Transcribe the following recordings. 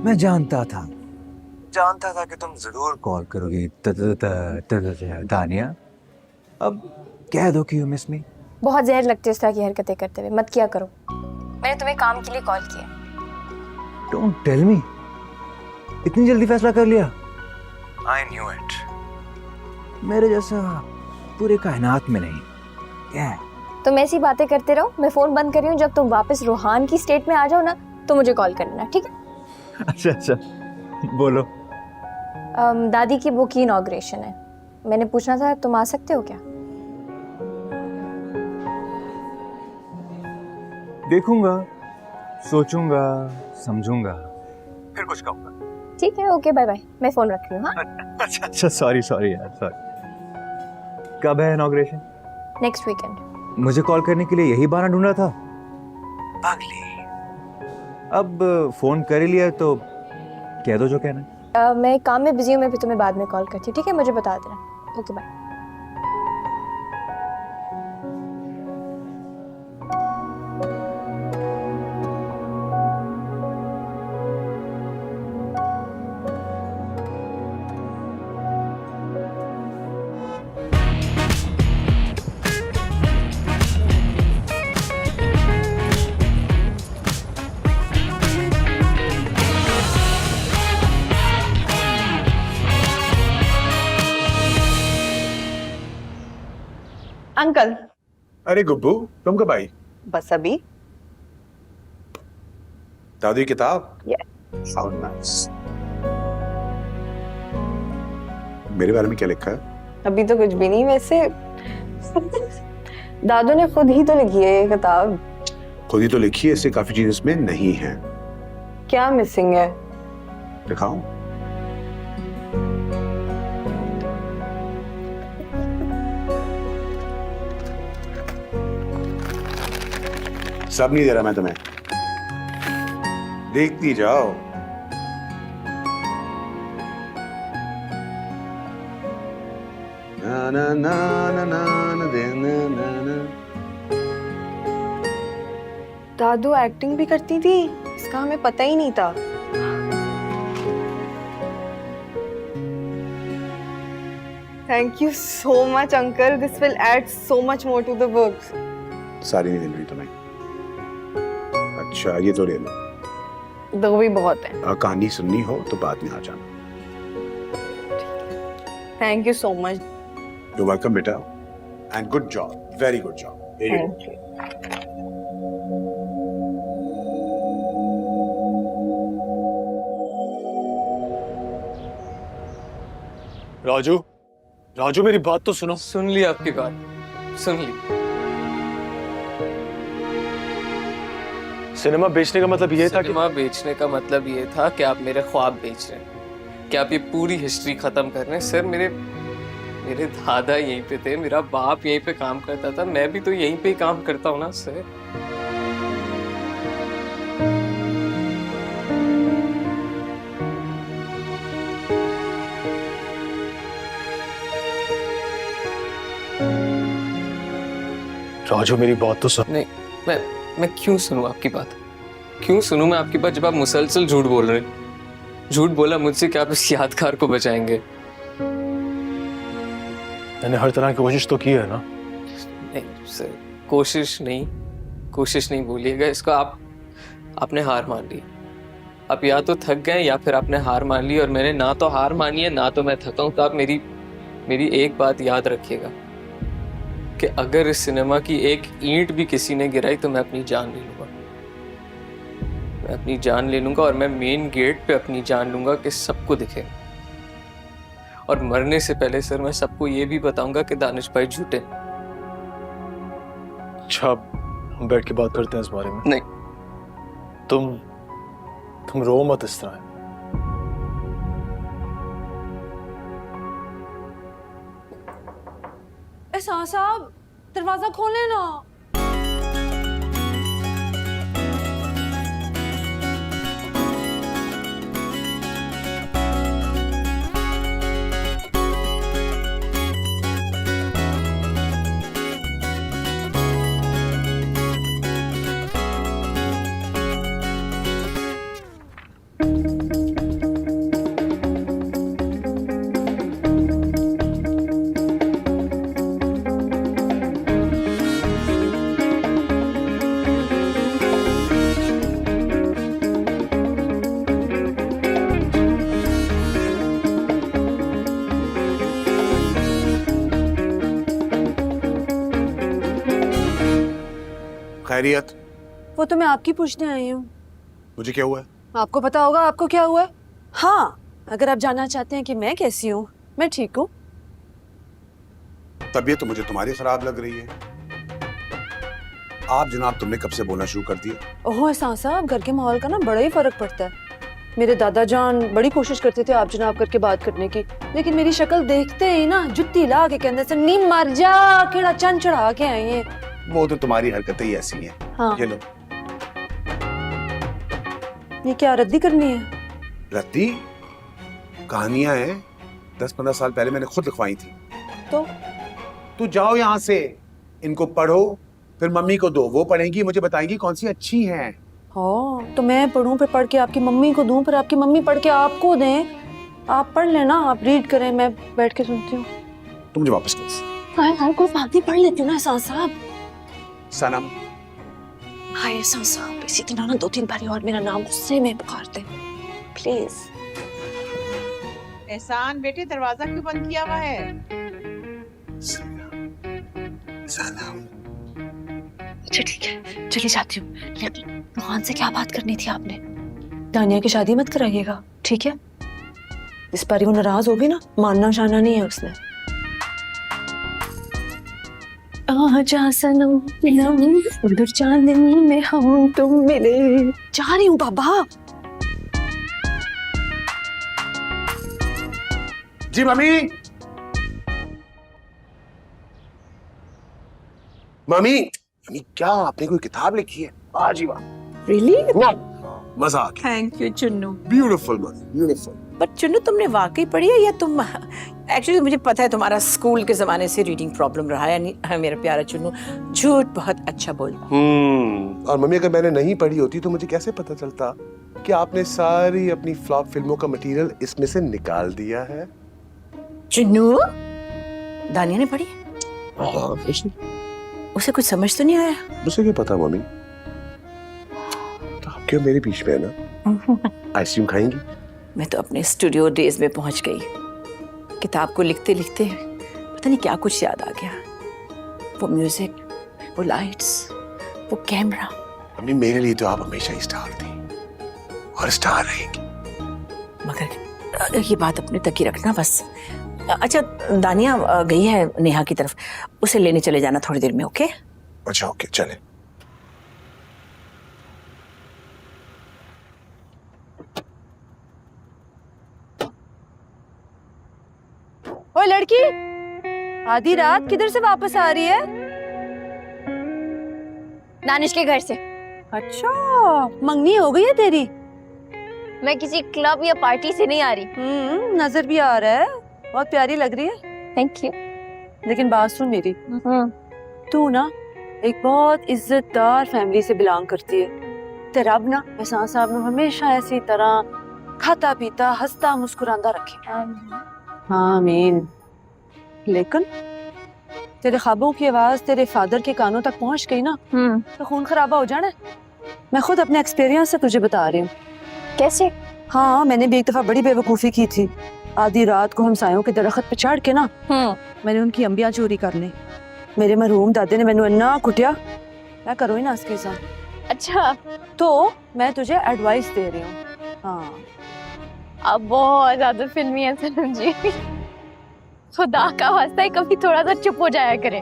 मैं जानता था कि तुम जरूर कॉल करोगी दानिया। अब कह दो कि यू मिस मी। बहुत जहर लगती है इस तरह की हरकतें करते हुए, मत किया करो। मैंने तुम्हें काम के लिए कॉल किया। डोंट टेल मी, इतनी जल्दी फैसला कर लिया? I knew it. मेरे जैसा पूरे कायनात में नहीं। क्या तुम ऐसी बातें करते रहो, मैं फोन बंद कर रही हूँ। जब तुम वापस रूहान की स्टेट में आ जाओ ना तो मुझे कॉल करना, ठीक है? अच्छा, बोलो। दादी की बुक की इनॉग्रेशन है, मैंने पूछना था तुम आ सकते हो क्या? देखूंगा, सोचूंगा, समझूंगा, फिर कुछ कहूंगा। ठीक है, ओके, बाय बाय, मैं फोन रख रही हूँ। हाँ, अच्छा, सॉरी यार, सॉरी। कब है इनॉग्रेशन? Next weekend. मुझे कॉल करने के लिए यही बहाना ढूंढा था? पागली। अब फोन कर ही लिया तो कह दो जो कहना है। मैं काम में बिजी हूँ, मैं फिर तुम्हें बाद में कॉल करती हूँ, ठीक है? मुझे बता देना। Okay, bye. अंकल। अरे गुब्बू, तुम कब आई? बस अभी। दादी की किताब? Yes. How nice. मेरे बारे में क्या लिखा है? अभी तो कुछ भी नहीं वैसे। दादू ने खुद ही तो लिखी है ये किताब। खुद ही तो लिखी है, इससे काफी चीजें इसमें नहीं है। क्या मिसिंग है? दिखाऊं? सब नहीं दे रहा मैं तुम्हें, देखती जाओ। ना ना ना ना ना ना दे ना ना ना। दादू एक्टिंग भी करती थी, इसका हमें पता ही नहीं था। Thank you so much uncle, this will add so much more to the books. सारी नहीं मिल रही तुम्हें? अच्छा, ये तो ले लो। दो भी बहुत है। कहानी सुननी हो तो बाद में आ जाना। Thank you so much. You welcome बेटा, and good job, very good job. Thank you. Raju मेरी बात तो सुनो। सुन ली आपकी बात, सुन ली। सिनेमा बेचने का मतलब ये था कि सिनेमा बेचने का मतलब ये था कि आप मेरे ख्वाब बेच रहे हैं, कि आप ये पूरी हिस्ट्री खत्म कर रहे हैं। सर, मेरे दादा यहीं पे थे, मेरा बाप यहीं पे काम करता था, मैं भी तो यहीं पे ही काम करता हूँ ना सर। राजू मेरी बात तो सुन। नहीं, मैं क्यों सुनूं आपकी बात? क्यों सुनूं मैं आपकी बात जब आप मुसलसल झूठ बोल रहे हैं? झूठ बोला मुझसे कि आप इस यादगार को बचाएंगे। मैंने हर तरह की कोशिश तो की है ना। नहीं सर, कोशिश नहीं बोलिएगा इसको। आपने हार मान ली। आप या तो थक गए या फिर आपने हार मान ली, और मैंने ना तो हार मानी है ना तो मैं थका हूं। तो आप मेरी एक बात याद रखिएगा कि अगर इस सिनेमा की एक ईंट भी किसी ने गिराई तो मैं अपनी जान ले लूंगा। मैं अपनी जान ले लूंगा, और मैं मेन गेट पे अपनी जान लूंगा कि सबको दिखे। और मरने से पहले सर मैं सबको ये भी बताऊंगा कि दानिश भाई झूठे। अच्छा, हम बैठ के बात करते हैं इस बारे में। नहीं, तुम रो मत इस तरह। साहब, दरवाजा खोले ना। खैरियत? वो तो मैं आपकी पूछने आई हूँ। मुझे क्या हुआ है? आपको पता होगा आपको क्या हुआ है। हाँ, अगर आप जानना चाहते हैं कि मैं कैसी हूँ, मैं ठीक हूँ। तबीयत तो मुझे तुम्हारी खराब लग रही है। आप जनाब, तुमने कब से बोलना शुरू कर दिया? ओहो एहसान साहब, घर के माहौल का ना बड़ा ही फर्क पड़ता है। मेरे दादा जान बड़ी कोशिश करते थे आप जनाब करके बात करने की, लेकिन मेरी शक्ल देखते ही ना जुत्ती ला के कहने से नीम मर जा, केड़ा चंद चढ़ा के आए हैं। वो तो तुम्हारी हरकतें ही ऐसी हैं। हाँ। ये लो। ये क्या रद्दी करनी है? रत्ती कहानियां हैं, 10-15 साल पहले मैंने खुद लिखवाई थी। तू जाओ यहाँ से, इनको पढ़ो, फिर मम्मी को दो, वो पढ़ेंगी, मुझे बताएंगी कौन सी अच्छी हैं। हाँ, तो मैं पढ़ूं फिर पढ़ के आपकी मम्मी को दूं, फिर आपकी मम्मी पढ़ के आपको दें। आप पढ़ लेना, आप रीड करें, मैं बैठ के सुनती हूँ। तुम मुझे वापस कर। हाँ, कोई बात नहीं, पढ़ लेती हूँ ना एहसान साहब। सनम। हाय एहसान साहब, इसी तरह ना 2-3 बारी और मेरा नाम गुस्से में पुकारते प्लीज। एहसान बेटे, दरवाजा क्यों बंद किया हुआ है? सनम। अच्छा ठीक है, चली जाती हूँ। लेकिन रोहान से क्या बात करनी थी आपने? दानिया की शादी मत कराइएगा, ठीक है? इस बार वो नाराज होगी ना, मानना शाना नहीं है उसने। आजा सनम उधर चांदनी में हम तुम मिले। जा रही हूँ बाबा। जी मम्मी। मम्मी, मम्मी क्या आपने कोई किताब लिखी है? आज ही वाह। रियली? मजा आ गया। Thank you Chunnu. Beautiful mummy, beautiful. But Chunnu, तुमने वाकई पढ़ी है या तुम एक्चुअली मुझे पता है तुम्हारा स्कूल के जमाने से रीडिंग प्रॉब्लम रहा है, यानी मेरा प्यारा चुन्नू झूठ बहुत अच्छा बोलता। और मम्मी, अगर मैंने नहीं पढ़ी होती तो मुझे कैसे पता चलता कि आपने सारी अपनी फ्लॉप फिल्मों का मटेरियल इसमें से निकाल दिया है? चुन्नू, दानिया ने पढ़ी? हाँ, उसे कुछ समझ तो नहीं आया? उसे क्या पता मम्मी, तो आप क्यों मेरे बीच में है ना? आइसक्रीम खाएंगी? मैं तो अपने स्टूडियो डेज में पहुंच गई। किताब को लिखते लिखते पता नहीं क्या कुछ याद आ गया। वो म्यूजिक, वो लाइट्स, वो कैमरा। मम्मी, मेरे लिए तो आप हमेशा ही स्टार थी और स्टार रहेंगी। मगर ये बात अपने तक ही रखना बस। अच्छा, दानिया गई है नेहा की तरफ, उसे लेने चले जाना थोड़ी देर में, ओके? अच्छा ओके, चले। ओए लड़की, आधी रात किधर से वापस आ रही है? दानिश के घर से। अच्छा, मंगनी हो गई है तेरी? मैं किसी क्लब या पार्टी से नहीं आ रही। नजर भी आ रहा है, बहुत प्यारी लग रही है। Thank you. लेकिन बात सुन मेरी, तू ना एक बहुत इज्जतदार फैमिली से बिलोंग करती है। तेरा रब ना एहसान साहब ने हमेशा ऐसी तरह खाता पीता हंसता मुस्कुराता रखे। आमीन। लेकिन तेरे ख्वाबों की आवाज तेरे फादर के कानों तक पहुंच गई ना, तो खून खराबा हो जाना है। मैं खुद अपने एक्सपीरियंस से तुझे बता रही हूँ। कैसे? हाँ, मैंने भी एक दफा बड़ी बेवकूफी की थी। आधी रात को हमसायों के दरख्त पे चढ़ के ना मैंने उनकी अंबियां चोरी कर ली। मेरे मरहूम दादे ने मैंने इन्ना कुटिया, मैं करो ही ना इसके साथ। अच्छा, तो मैं तुझे एडवाइस दे रही हूँ। हाँ, आप बहुत ज्यादा फिल्मी हैं सनम जी। खुदा का वास्ता है, कभी थोड़ा सा चुप हो जाया करें।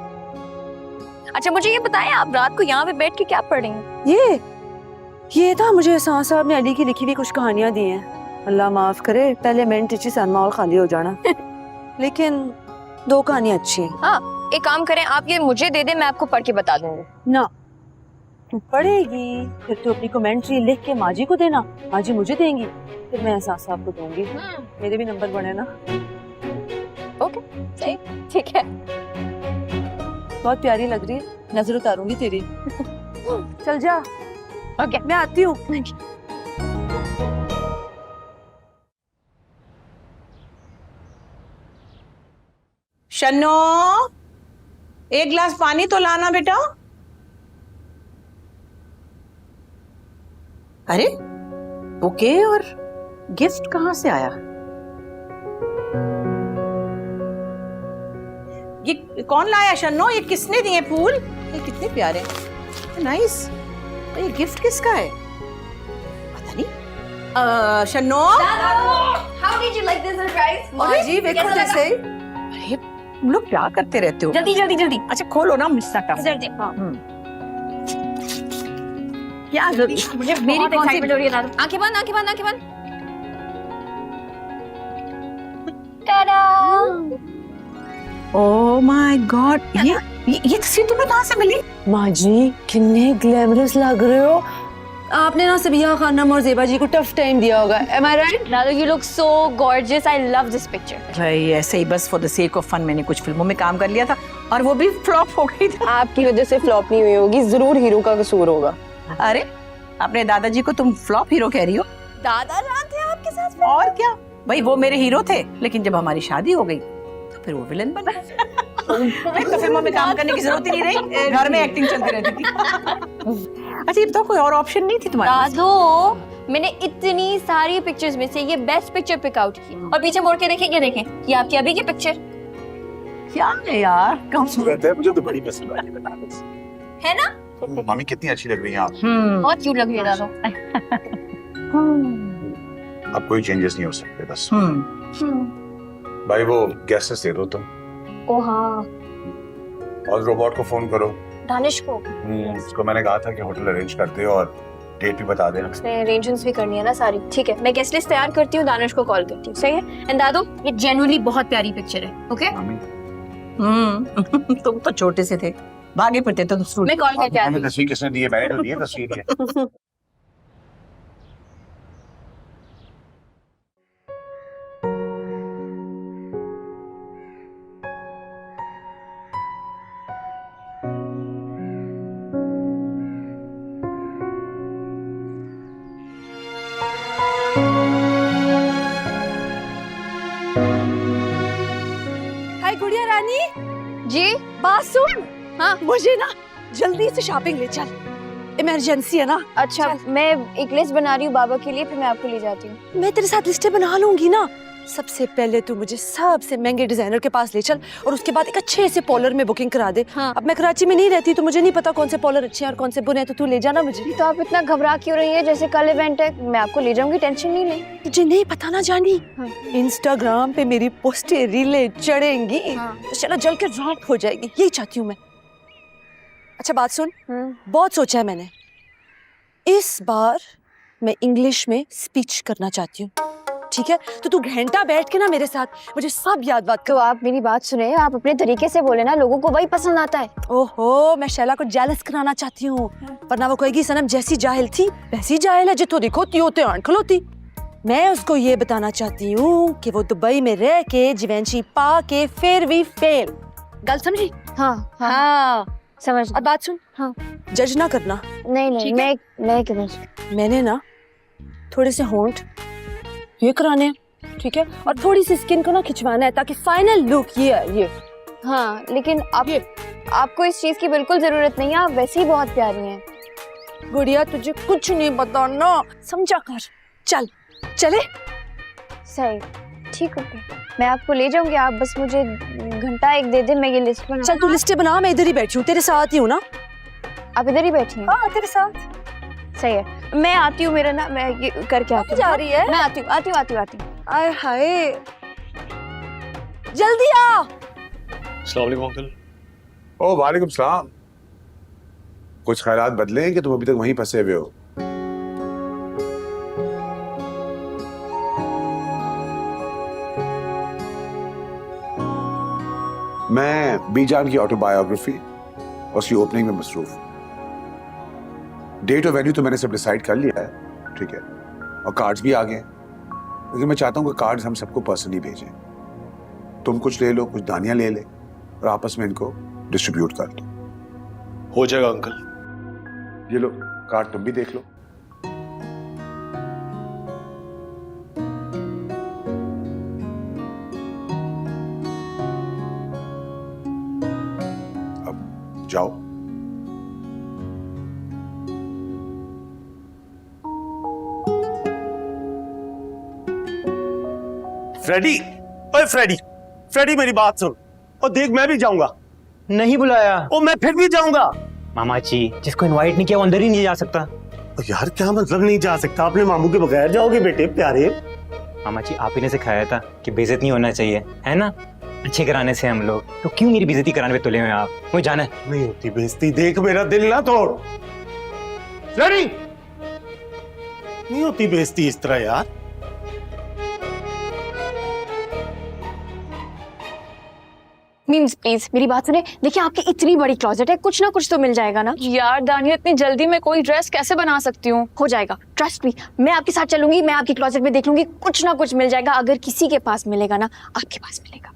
अच्छा मुझे ये बताएं, आप रात को यहाँ पे बैठ के क्या पढ़ रही हैं? ये था मुझे एहसान साहब ने अली की लिखी हुई कुछ कहानियां दी हैं। अल्लाह माफ करे, पहले मैंने टीची सनमाल खाली हो जाना। लेकिन 2 कहानियां अच्छी हैं। हाँ, एक काम करें, आप ये मुझे दे दें, मैं आपको पढ़ के बता दूंगी। ना, तू पढ़ेगी फिर तू अपनी कमेंट्री लिख के माजी को देना, माजी मुझे देंगी, फिर मैं एहसान साहब को दूंगी। मेरे भी नंबर बने ना। ओके, सही, ठीक है। बहुत प्यारी लग रही है, नजर उतारूंगी तेरी। चल जा। ओके, मैं आती हूँ। शन्नो, एक गिलास पानी तो लाना बेटा। अरे, बुके और गिफ्ट कहाँ से आया? ये कौन लाया शन्नो? ये किसने दिए फूल? ये कितने प्यारे। नाइस। तो ये गिफ्ट किसका है? पता नहीं। शन्नो, How did you like this surprise? माँ जी देखो जैसे। अरे तुम लोग क्या करते रहते हो? जल्दी जल्दी जल्दी अच्छा खोलो ना मिस्टर का। जल्दी। हाँ। क्या जल्दी? मुझे मेरी एक्साइटमेंट हो रही है दादू। आंखें बंद आंखें बंद आंखें बंद। टाडा! ओह माय गॉड, ये तस्वीर तुम्हें कहाँ से मिली? माँ जी कितने ग्लैमरस लग रहे हो। आपने ना सबिया खानम और जेबा जी को टफ टाइम दिया होगा। Am I right? Dadu you look so gorgeous. I love this picture. भाई ऐसे ही बस for the sake of fun मैंने कुछ फिल्मों में काम कर लिया था और वो भी फ्लॉप हो गई थी। आपकी वजह से फ्लॉप नहीं हुई होगी, जरूर हीरो का कसूर होगा। अरे अपने दादाजी को तुम फ्लॉप हीरो कह रही हो? दादा जान थे आपके साथ? और क्या भाई, वो मेरे हीरो थे, लेकिन जब हमारी शादी हो गई तो फिर वो विलन बन गए। तो फिल्मों में काम करने की जरूरत ही नहीं रही, घर में एक्टिंग चलती रहती थी। अच्छा ये बताओ कोई और ऑप्शन नहीं थी तुम्हारे पास? दादू मैंने इतनी सारी पिक्चर्स में से ये बेस्ट पिक्चर पिक आउट की और पीछे मुड़ के देखें, ये देखें, ये आपकी अभी की पिक्चर क्या है यार, कम खूबसूरत है, मुझे तो बड़ी पसंद आई बनारस। है ना? मम्मी कितनी अच्छी लग रही है आप। बहुत क्यूट लग रही है दादू। अब कोई चेंजेस नहीं हो सकते बस। भाई वो गैसेस दे दो तुम। ओ हाँ, और रोबोट को फोन करो। दानिश को उसको मैंने कहा था कि होटल अरेंज कर दे और डेट भी बता देना। उसने अरेंजमेंट्स भी करनी है ना सारी। ठीक है, मैं गेस्ट लिस्ट तैयार करती हूँ, दानिश को कॉल करती हूँ। सही है? एंड दादू ये जेन्युइनली बहुत प्यारी पिक्चर है। ओके तुम तो छोटे से थे, भागे फिरते तो मैं कॉल करके आती हूँ। तस्वीर किसने दी है? मैंने तो दी है तस्वीर। हाय गुड़िया रानी, जी बात सुन। हाँ मुझे ना जल्दी से शॉपिंग ले चल, इमरजेंसी है ना। अच्छा, मैं एक लिस्ट बना रही हूँ बाबा के लिए, फिर मैं आपको ले जाती हूँ। मैं तेरे साथ लिस्टें बना लूंगी ना। सबसे पहले तू मुझे सबसे महंगे डिजाइनर के पास ले चल और उसके बाद एक अच्छे से पॉलर में बुकिंग करा दे। हाँ। अब मैं कराची में नहीं रहती तो मुझे नहीं पता कौन से पॉलर अच्छे हैं और कौन से बुरे हैं, तो तू ले जाना मुझे। तो आप इतना घबरा क्यों रही है? जैसे कल इवेंट है, मैं आपको ले जाऊंगी, टेंशन नहीं ले। तुझे नहीं पता ना जानी, हाँ। इंस्टाग्राम पे मेरी पोस्टें रीलें चढ़ेंगी, हाँ। तो चलो जल के राख हो जाएगी, यही चाहती हूँ मैं। अच्छा बात सुन, बहुत सोचा है मैंने, इस बार मैं इंग्लिश में स्पीच करना चाहती हूँ, ठीक है? तो तू घंटा बैठ के ना मेरे साथ मुझे सब याद बात तो आप मेरी बात सुने, आप अपने तरीके से बोले ना, लोगों को वही पसंद आता है। ओहो, मैं शैला को जेलस कराना चाहती हूँ, वरना वो कहेगी सनम जैसी जाहिल थी वैसी जाहिल है, जितो दिखो त्यो ते आंख खलोती। मैं उसको ये बताना चाहती हूँ कि वो दुबई में रह के जीवेंची पा के फिर भी फेल। गल समझी? हाँ हाँ समझ। अब बात सुन, हाँ। जज ना करना। नहीं नहीं, मैं किधर? मैंने ना थोड़े से होंठ ये कराने हैं, ठीक है? और थोड़ी सी स्किन को ना खिंचवाना है ताकि फाइनल लुक ये। हाँ, लेकिन आपको इस चीज की बिल्कुल जरूरत नहीं है, आप वैसे ही बहुत प्यारी हैं। गुड़िया तुझे कुछ नहीं बताना, समझा कर। चल चले। सही, ठीक है, मैं आपको ले जाऊंगी, आप बस मुझे घंटा एक दे दे, मैं ये लिस्ट बना। चल तू लिस्टें बना, मैं इधर ही बैठी हूँ, तेरे साथ ही हूँ ना। आप इधर ही बैठी हैं? हाँ तेरे साथ। सही है, मैं आती हूँ, मेरा ना मैं ये करके आती हूँ। जा रही है? मैं आती हूँ। आय हाय, जल्दी आ। अस्सलाम वालेकुम अंकल। ओ वालेकुम सलाम। कुछ ख्यालात बदले हैं कि तुम अभी तक वहीं फंसे हुए हो? मैं बीजान की ऑटोबायोग्राफी और उसकी ओपनिंग में मसरूफ हूं। डेट और वेन्यू तो मैंने सब डिसाइड कर लिया है, ठीक है, और कार्ड्स भी आ गए, लेकिन मैं चाहता हूँ कि कार्ड्स हम सबको पर्सनली भेजें। तुम कुछ ले लो, कुछ दानिया ले ले और आपस में इनको डिस्ट्रीब्यूट कर दो। हो जाएगा अंकल। ये लो कार्ड, तुम भी देख लो। अब जाओ। फ्रेडी, ओए फ्रेडी मेरी बात सुन। और देख मैं भी जाऊंगा। नहीं बुलाया। ओ मैं फिर भी जाऊंगा। मामा जी, जिसको इनवाइट नहीं किया वो अंदर ही नहीं जा सकता। यार क्या मतलब नहीं जा सकता? अपने मामू के बगैर जाओगे बेटे प्यारे? मामा जी, आप ही ने सिखाया था कि बेइज्जत नहीं होना चाहिए, है ना? अच्छे कराने से हम लोग, तो क्यों मेरी बेइज्जती कराने पे तुले हुए आप? मुझे जाना है। नहीं होती बेइज्जती, देख मेरा दिल ना तोड़। रेडी? नहीं होती बेइज्जती इस तरह यार। मीम्स प्लीज मेरी बात सुने। देखिए आपकी इतनी बड़ी क्लोजेट है, कुछ ना कुछ तो मिल जाएगा ना। यार दानिया, इतनी जल्दी मैं कोई ड्रेस कैसे बना सकती हूँ? हो जाएगा, ट्रस्ट मी। मैं आपके साथ चलूंगी, मैं आपकी क्लोजेट में देख लूंगी, कुछ ना कुछ मिल जाएगा। अगर किसी के पास मिलेगा ना, आपके पास मिलेगा।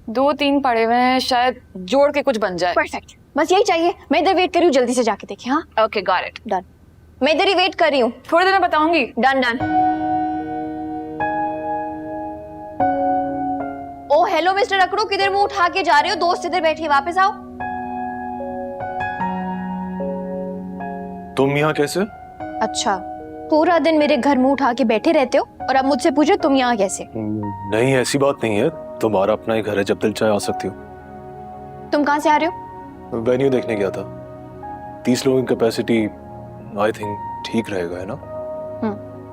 2-3 पड़े हुए हैं, शायद जोड़ के कुछ बन जाए। परफेक्ट, बस यही चाहिए। मैं इधर वेट कर रही हूँ, जल्दी से जाके देखें। हाँ ओके, गॉट इट। डन। मैं इधर ही वेट कर रही हूँ, थोड़ी देर में बताऊंगी। Done done. Oh hello mister अकड़ू, किधर मुंह उठा के जा रहे हो? दोस्त इधर बैठे, वापस आओ। तुम यहाँ कैसे? अच्छा, पूरा दिन मेरे घर मुंह उठा के बैठे रहते हो और अब मुझसे पूछो तुम यहाँ कैसे? नहीं ऐसी बात नहीं है, तुम्हारा अपना ही घर है, जब दिल चाहे आ सकती हो। तुम कहाँ से आ रहे हो? वेन्यू देखने गया था। 30 लोगों की कैपेसिटी आई थिंक ठीक रहेगा, है ना?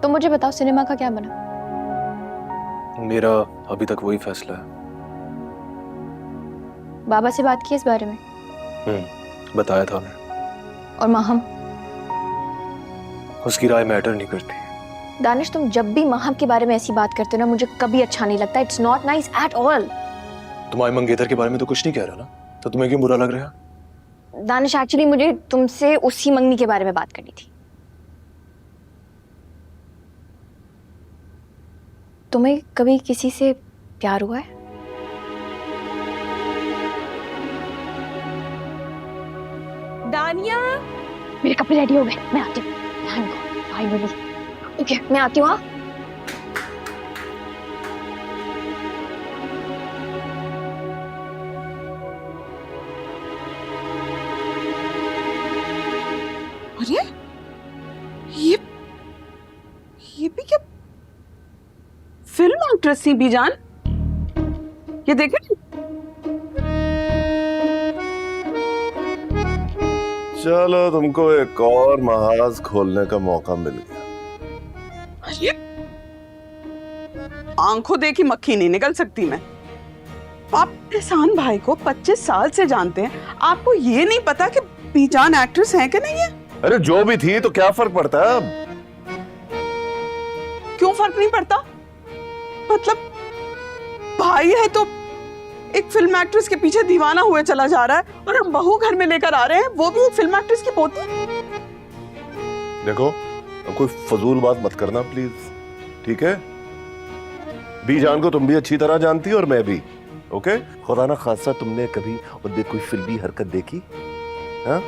तो मुझे बताओ सिनेमा का क्या बना? मेरा अभी तक वही फैसला है। बाबा से बात की इस बारे में? बताया था मैं। और माहम? उसकी राय मैटर नहीं करती। दानिश, तुम जब भी माहम के बारे में ऐसी बात करते हो ना, मुझे कभी अच्छा नहीं लगता। It's not nice at all. तुम्हारे मंगेतर के बारे में तो कुछ नहीं कह रहा ना, तो तुम्हें क्यों बुरा लग रहा है? दानिश, एक्चुअली मुझे तुमसे उसी मंगनी के बारे में बात करनी थी। तुम्हें कभी किसी से प्यार हुआ है? दानिया, मेरे कपड़े रेडी हो गए, मैं आती हूँ। फाइनली। ओके, मैं आती हूँ। हाँ अरे ये भी क्या फिल्म एक्ट्रेस थी बीजान? ये देखे? चलो तुमको एक और महाज खोलने का मौका मिल गया। अरे आंखों देखी मक्खी नहीं निकल सकती मैं। आप एहसान भाई को 25 साल से जानते हैं, आपको ये नहीं पता कि बीजान एक्ट्रेस है कि नहीं है? अरे जो भी थी तो क्या फर्क पड़ता है अब? क्यों फर्क नहीं पड़ता? मतलब भाई है तो एक फिल्म एक्ट्रेस के पीछे दीवाना हुए चला जा रहा है और हम बहू घर में लेकर आ रहे हैं, वो भी एक फिल्म एक्ट्रेस की पोती। देखो कोई फजूल बात मत करना प्लीज, ठीक है? बीजान को तुम भी अच्छी तरह जानती हो और मैं भी। ओके, खुदा ना खासा तुमने कभी उनकी कोई फिल्मी हरकत देखी? हाँ?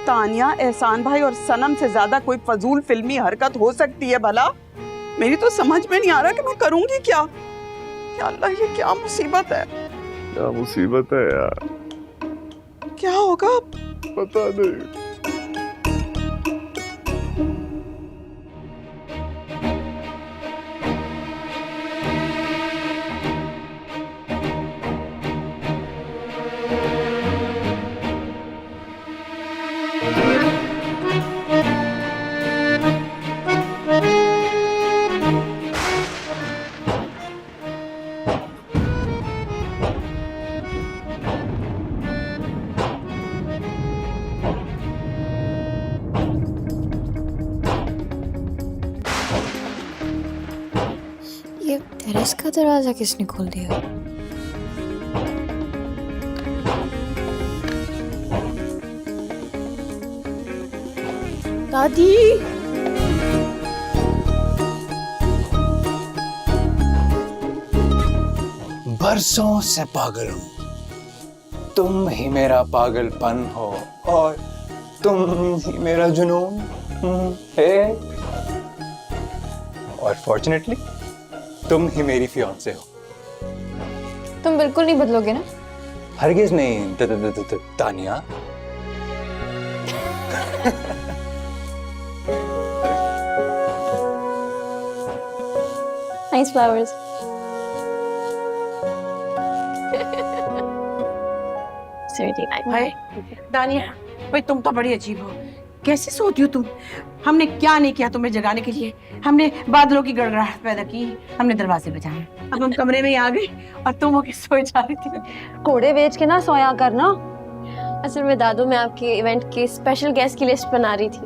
तानिया, एहसान भाई और सनम से ज्यादा कोई फजूल फिल्मी हरकत हो सकती है भला? मेरी तो समझ में नहीं आ रहा कि मैं करूंगी क्या। या अल्लाह, ये क्या मुसीबत है? क्या मुसीबत है यार? क्या होगा पता नहीं। ये टेरेस का दरवाजा किसने खोल दिया? दादी, बरसों से पागल हूँ, तुम ही मेरा पागलपन हो और तुम ही मेरा जुनून है, और फॉर्चुनेटली तुम ही मेरी फियांसे हो। तुम बिल्कुल नहीं बदलोगे ना? हरगिज नहीं Tania. Nice flowers. Sweetie hi Dania, भाई तुम तो बड़ी अजीब हो, कैसे सोती हो तुम? हमने क्या नहीं किया तुम्हें जगाने के लिए? हमने बादलों की गड़गड़ाहट पैदा की, हमने दरवाजे बजाए, अब हम कमरे में ही आ गए और तुम होके सोए जा रही थी। कोड़े बेच के ना सोया करना। असल में दादू मैं आपके इवेंट की स्पेशल गेस्ट की लिस्ट बना रही थी,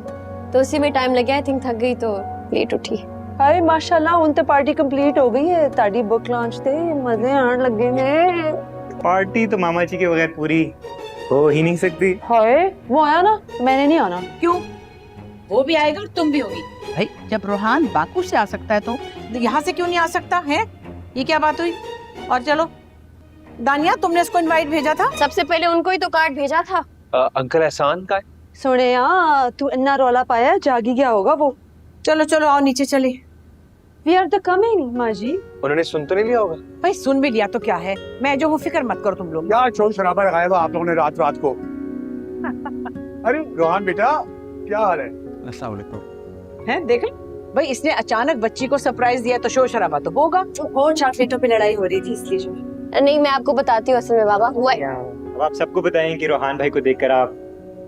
तो उसी में टाइम लग गया, आई थिंक थक गई तो लेट उठी। हाय माशाल्लाह, उन ते पार्टी कंप्लीट हो गई है, ताड़ी बुक लॉन्च ते मजे आने लगे ने। पार्टी तो मामा जी के बगैर पूरी हो ही नहीं सकती। हाय वो आया ना, मैंने नहीं आना। क्यों? वो भी आएगा और तुम भी होगी। भाई जब रोहान बाकू से आ सकता है तो यहाँ से क्यों नहीं आ सकता है? ये क्या बात हुई? और चलो दानिया, तुमने इसको इनवाइट भेजा था? सबसे पहले उनको ही तो कार्ड भेजा था। अंकल एहसान का है? सुने यार, तू इन्ना रौला पाया, जागी गया होगा वो। चलो चलो आओ नीचे चले। वी आर द कमिंग माँ जी। उन्होंने सुन तो नहीं लिया होगा? भाई सुन भी लिया तो क्या है, मैं जो हूँ, फिक्र मत करो तुम लोग। क्या शोर शराबा लगाया हुआ आप लोगों ने रात रात को? अरे रोहान बेटा, क्या हाल है? अस्सलाम वालेकुम। है देख भाई, इसने अचानक बच्ची को सरप्राइज दिया तो शोर शराबा तो होगा। वो चॉकलेटों पे लड़ाई हो रही थी इसलिए जो। नहीं, मैं आपको बताती हूँ असल में बाबा हुआ है। अब आप सबको बताएं कि रोहान भाई को देखकर आप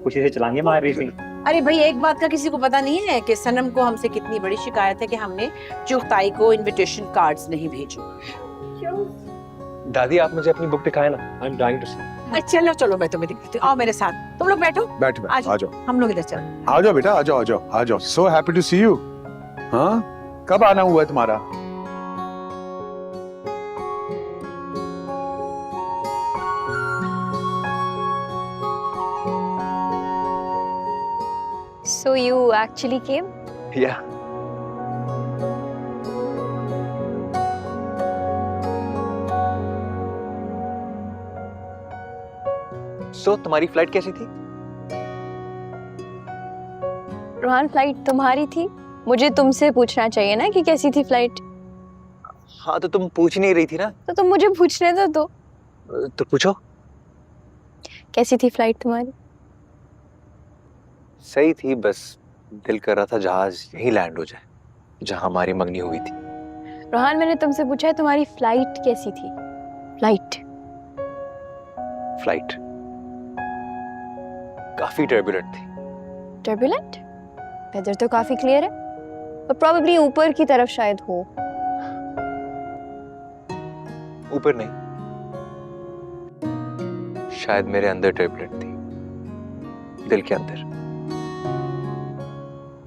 खुशी से चलाएंगे मार रही। अरे भाई एक बात का किसी को पता नहीं है कि सनम को हमसे कितनी बड़ी शिकायत है कि हमने चुगताई को इनविटेशन कार्ड्स नहीं भेजे। दादी आप मुझे अपनी बुक दिखाए ना, आई एम डाइंग टू सी। चलो चलो मैं तुम्हें दिखाती हूँ, आओ मेरे साथ, तुम लोग बैठो। बैठ आ जाओ। आ जाओ, हम लोग इधर चलो। आ जाओ बेटा, आ जाओ, आ जाओ, आ जाओ। So happy to see you. हाँ, कब आना हुआ है तुम्हारा? So you actually came? Yeah. So तुम्हारी फ्लाइट कैसी थी? रोहान फ्लाइट तुम्हारी थी, मुझे तुमसे पूछना चाहिए ना कि कैसी थी फ्लाइट। हाँ तो तुम पूछ नहीं रही थी ना, तो तुम मुझे पूछने दो। तो पूछो। कैसी थी फ्लाइट तुम्हारी? सही थी, बस दिल कर रहा था जहाज यहीं लैंड हो जाए जहां हमारी मंगनी हुई थी। रोहान मैंने तुमसे पूछा है तुम्हारी फ्लाइट कैसी थी? फ्लाइट काफी टर्बुलेंट थी। टर्बुलेंट? वेदर तो काफी क्लियर है, पर प्रोबेबली ऊपर की तरफ शायद हो। ऊपर नहीं, शायद मेरे अंदर टर्बुलेंट थी, दिल के अंदर।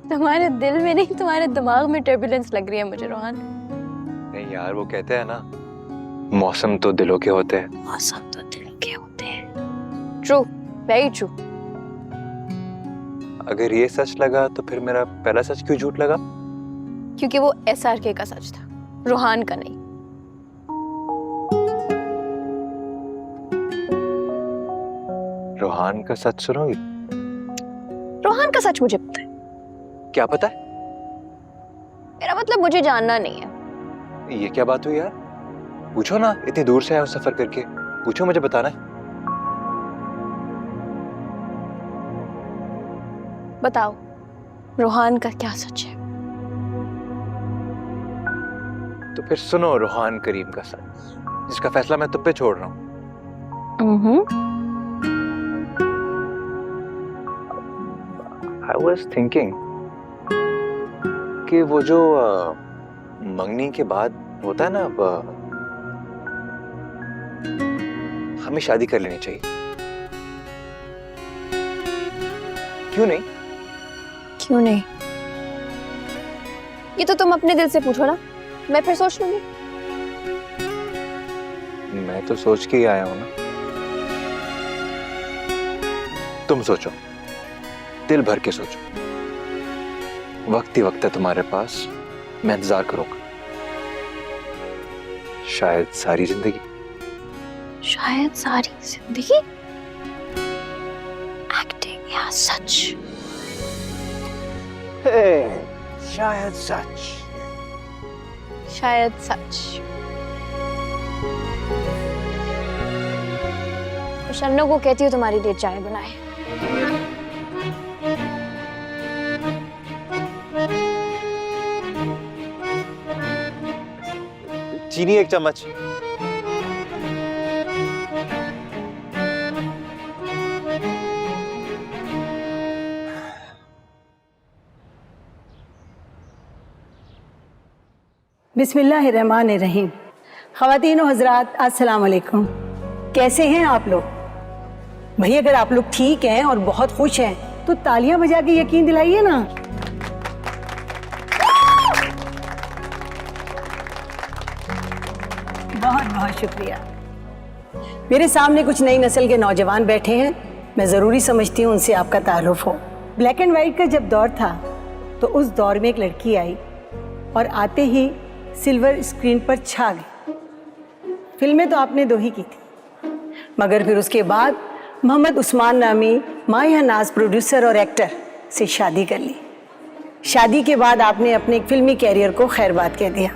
तुम्हारे दिल में नहीं, तुम्हारे दिमाग में टर्बुलेंस लग रही है मुझे रोहान। नहीं यार, वो कहते हैं ना, मौसम तो दिलों के होते हैं। मौसम तो दिल के होते हैं। True, very true. अगर ये सच लगा तो फिर मेरा पहला सच क्यों झूठ लगा? क्योंकि वो SRK का सच था, रोहान का नहीं। रोहान का सच सुनोगी? रोहान का सच मुझे पता है। क्या पता है? मेरा मतलब मुझे जानना नहीं है। ये क्या बात हुई यार? पूछो ना, इतनी दूर से आए हो सफर करके, पूछो, मुझे बताना है। बताओ, रोहान का क्या सच है? तो फिर सुनो रोहान करीम का सच, जिसका फैसला मैं तुम पे छोड़ रहा हूँ। I was thinking कि वो जो मंगनी के बाद होता है ना, हमें शादी कर लेनी चाहिए। क्यों नहीं? क्यों नहीं? ये तो तुम अपने दिल से पूछो ना, मैं फिर सोच लूंगी। मैं तो सोच के ही आया हूं ना। तुम सोचो, दिल भर के सोचो। वक्त ही वक्त है तुम्हारे पास, मैं इंतजार करूंगा। शायद सारी जिंदगी। शायद सारी जिंदगी? एक्टिंग या सच? शायद सच। शायद सच। तो शन्नो को कहती हूँ तुम्हारी लिए चाय बनाए। चीनी 1 चम्मच। बिस्मिल्लाहिर्रहमानिर्रहीम। ख़वातीन और हज़रात, अस्सलाम वालेकुम। कैसे हैं आप लोग? भाई अगर आप लोग ठीक हैं और बहुत खुश हैं तो तालियां बजा के यकीन दिलाइए ना। बहुत बहुत शुक्रिया। मेरे सामने कुछ नई नस्ल के नौजवान बैठे हैं, मैं ज़रूरी समझती हूँ उनसे आपका तारुफ हो। ब्लैक एंड वाइट का जब दौर था तो उस दौर में एक लड़की आई और आते ही सिल्वर स्क्रीन पर छा गई। फिल्में तो आपने 2 ही की थी, मगर फिर उसके बाद मोहम्मद उस्मान नामी माहिया नाज प्रोड्यूसर और एक्टर से शादी कर ली। शादी के बाद आपने अपने एक फिल्मी कैरियर को खैरबाद कह दिया,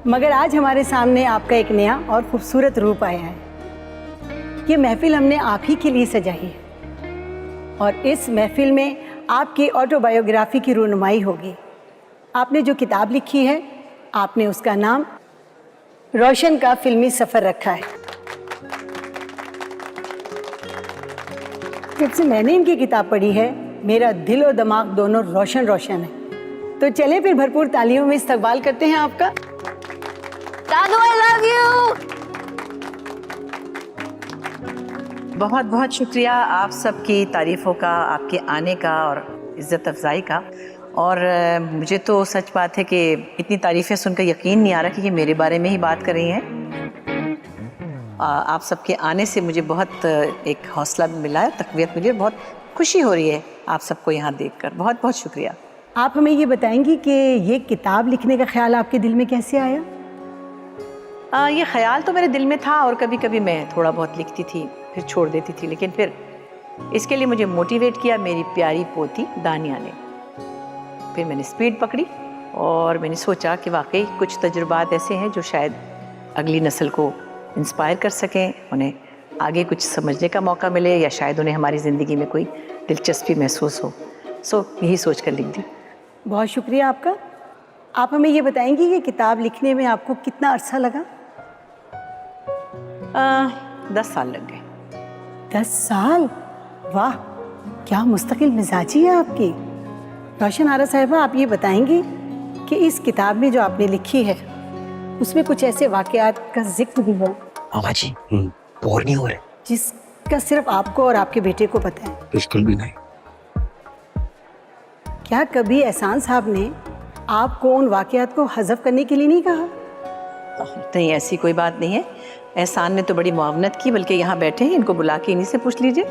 मगर आज हमारे सामने आपका एक नया और खूबसूरत रूप आया है। ये महफिल हमने आप ही के लिए सजाई है और इस महफिल में आपकी ऑटोबायोग्राफी की रुनुमाई होगी। आपने जो किताब लिखी है, आपने उसका नाम रोशन का फिल्मी सफ़र रखा है। जब से मैंने इनकी किताब पढ़ी है, मेरा दिल और दिमाग दोनों रोशन रोशन है। तो चले फिर भरपूर तालियों में इस्तकबाल करते हैं आपका। दादू आई लव यू। बहुत बहुत शुक्रिया आप सबकी तारीफ़ों का, आपके आने का और इज़्ज़त अफजाई का। और मुझे तो सच बात है कि इतनी तारीफ़ें सुनकर यकीन नहीं आ रहा कि ये मेरे बारे में ही बात कर रही हैं। आप सबके आने से मुझे बहुत एक हौसला मिला है, तक़वियत मिली है, बहुत खुशी हो रही है आप सबको यहाँ देखकर। बहुत बहुत शुक्रिया। आप हमें ये बताएंगी कि ये किताब लिखने का ख्याल आपके दिल में कैसे आया? ये ख़याल तो मेरे दिल में था और कभी कभी मैं थोड़ा बहुत लिखती थी, फिर छोड़ देती थी, लेकिन फिर इसके लिए मुझे मोटिवेट किया मेरी प्यारी पोती दानिया ने। फिर मैंने स्पीड पकड़ी और मैंने सोचा कि वाकई कुछ तजुर्बात ऐसे हैं जो शायद अगली नस्ल को इंस्पायर कर सकें, उन्हें आगे कुछ समझने का मौका मिले या शायद उन्हें हमारी ज़िंदगी में कोई दिलचस्पी महसूस हो। सो यही सोच कर लिख दी। बहुत शुक्रिया आपका। आप हमें ये बताएंगी कि किताब लिखने में आपको कितना अरसा लगा? 10 साल लग गए। 10 साल? वाह, क्या मुस्तकिल मिजाजी है आपकी। रोशन आरा साहिबा, आप ये बताएंगी कि इस किताब में जो आपने लिखी है उसमें कुछ ऐसे वाक़यात का जिक्र भी है मामा जी, बोर नहीं हो रहे? जिसका सिर्फ आपको और आपके बेटे को पता है? बिल्कुल भी नहीं। क्या कभी एहसान साहब ने आपको उन वाक़यात को हज़फ करने के लिए नहीं कहा? नहीं, ऐसी कोई बात नहीं है। एहसान ने तो बड़ी मुआवनत की, बल्कि यहाँ बैठे हैं, इनको बुला के इन्हीं से पूछ लीजिए।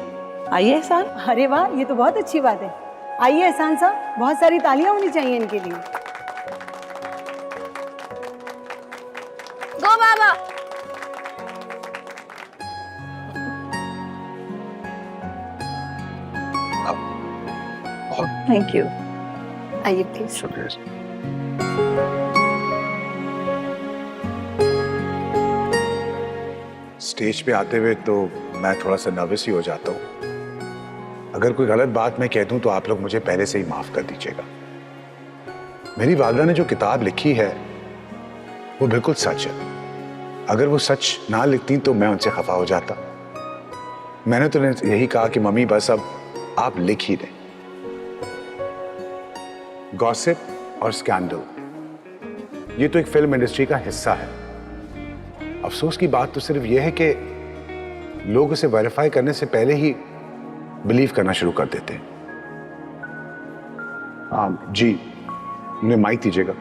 आइए एहसान। अरे वाह, ये तो बहुत अच्छी बात है। आइए एहसान साहब, बहुत सारी तालियां होनी चाहिए इनके लिए। गो बाबा। Thank you. आइए प्लीज। स्टेज पे आते हुए तो मैं थोड़ा सा नर्वस ही हो जाता हूँ। अगर कोई गलत बात मैं कह दूं तो आप लोग मुझे पहले से ही माफ कर दीजिएगा। मेरी वालिदा ने जो किताब लिखी है वो बिल्कुल सच है। अगर वो सच ना लिखती तो मैं उनसे खफा हो जाता। मैंने तो यही कहा कि मम्मी बस अब आप लिख ही दें। गॉसिप और स्कैंडल ये तो एक फिल्म इंडस्ट्री का हिस्सा है। अफसोस की बात तो सिर्फ यह है कि लोग उसे वेरीफाई करने से पहले ही बिलीव करना शुरू कर देते हैं। जी, उन्हें माइक दीजिएगा।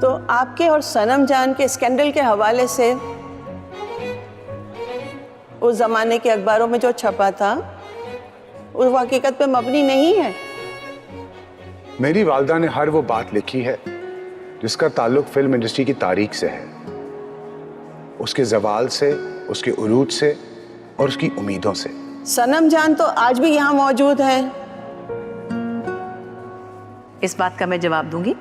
तो आपके और सनम जान के स्कैंडल के हवाले से उस जमाने के अखबारों में जो छपा था वो हकीकत पे मबनी नहीं है। मेरी वालिदा ने हर वो बात लिखी है जिसका ताल्लुक फिल्म इंडस्ट्री की तारीख से है, उसके जवाल से, उसके उरूज से और उसकी उम्मीदों से। सनम जान तो आज भी यहाँ मौजूद है। इस बात का मैं जवाब दूंगी।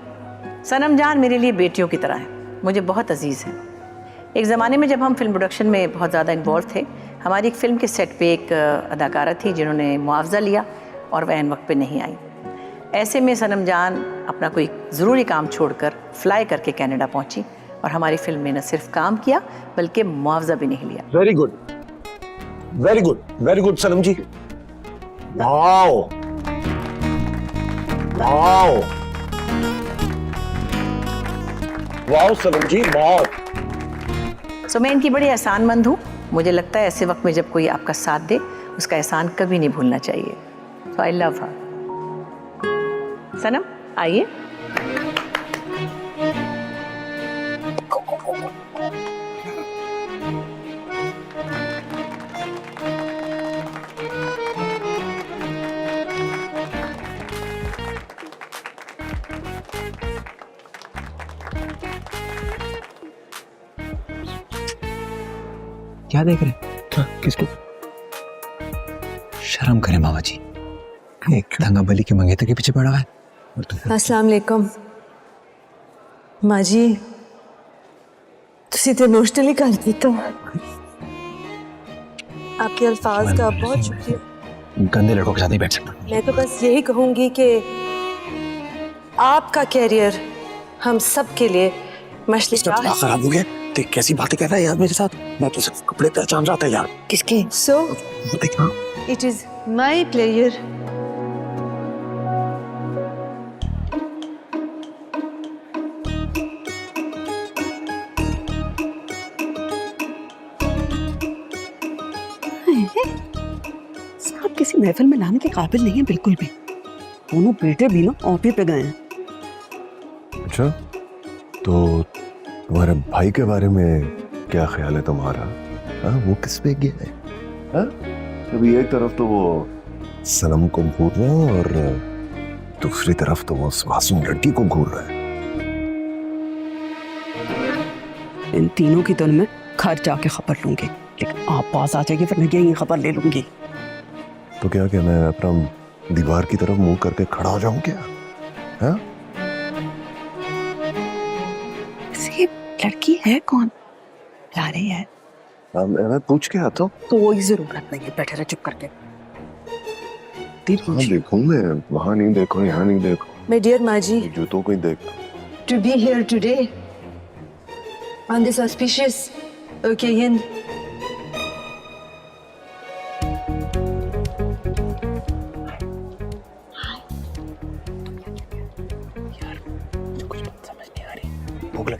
सनम जान मेरे लिए बेटियों की तरह है, मुझे बहुत अजीज़ है। एक ज़माने में जब हम फिल्म प्रोडक्शन में बहुत ज़्यादा इन्वॉल्व थे, हमारी एक फ़िल्म के सेट पे एक अदाकारा थी जिन्होंने मुआवजा लिया और वह ऐन वक्त पे नहीं आई। ऐसे में सनम जान अपना कोई ज़रूरी काम छोड़कर फ्लाई करके कनाडा पहुंची और हमारी फिल्म में न सिर्फ काम किया बल्कि मुआवजा भी नहीं लिया। Very good, very good, very good Sanam ji. Wow wow, वाह सनम जी, बहुत। सो मैं इनकी बड़ी एहसानमंद हूँ। मुझे लगता है ऐसे वक्त में जब कोई आपका साथ दे उसका एहसान कभी नहीं भूलना चाहिए। सो आई लव हर। सनम आइए। क्या देख रहे? क्या? किसको? शर्म करें मामा जी, एक दंगा बली के मंगेतर के पीछे पड़ा हुआ है और तुम। अस्सलाम वालेकुम माँ जी, तुसी तो इमोशनली कर दिता। आपके अल्फाज का बहुत शुक्रिया। गंदे लड़कों के साथ नहीं बैठ सकता। मैं तो बस यही कहूंगी कि आपका कैरियर हम सब के लिए मछली क्या खराब हो गया? देख कैसी बातें कर रहा है यार मेरे साथ। मैं तो सिर्फ कपड़े पहचान रहा था यार। किसके? सो देखना, इट इज माई प्लेयर। आप किसी महफिल में लाने के काबिल नहीं है बिल्कुल भी। दोनों बेटे भी ना ऑफी पे गए हैं। अच्छा, तो तुम्हारे भाई के बारे में क्या ख्याल है तुम्हारा? हाँ, वो किस पे गया है? हाँ? अभी एक तरफ तो वो सनम को घूर रहा है और दूसरी तरफ तो वो उस मासूम लड़की को घूर रहा है। इन तीनों की तो मैं घर जाके खबर लूंगी, लेकिन आप पास आ जाइए फिर मैं यही खबर ले लूंगी। तो क्या मैं अपना दीवार की तरफ मुंह करके खड़ा हो जाऊं क्या? हाँ? ये लड़की है कौन? ला रही है। मैं पूछ के आता हूँ। कोई जरूरत नहीं है, बैठे रहे चुप करके। हाँ, देखूं मैं, वहाँ नहीं देखो, यहाँ नहीं देखो। My dear माँ जी, जूतों को ही देख। to be here today on this auspicious occasion